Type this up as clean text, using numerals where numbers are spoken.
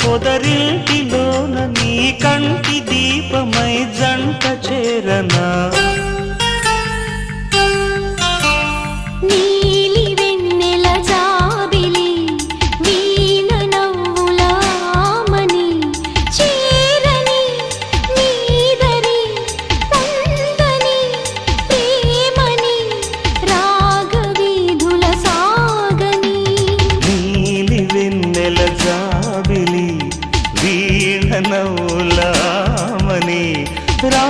పొదరింటిలోన నీ కంటి దీపమై జంట చేరనా నీలి వెన్నెల జాబిలి వీణ నవ్వుల ఆమని చేరని నీదరి పొందని ప్రేమని రాగవీధుల సాగని నీలి వెన్నెల జాబిలి వీణ నవ్వులామని రా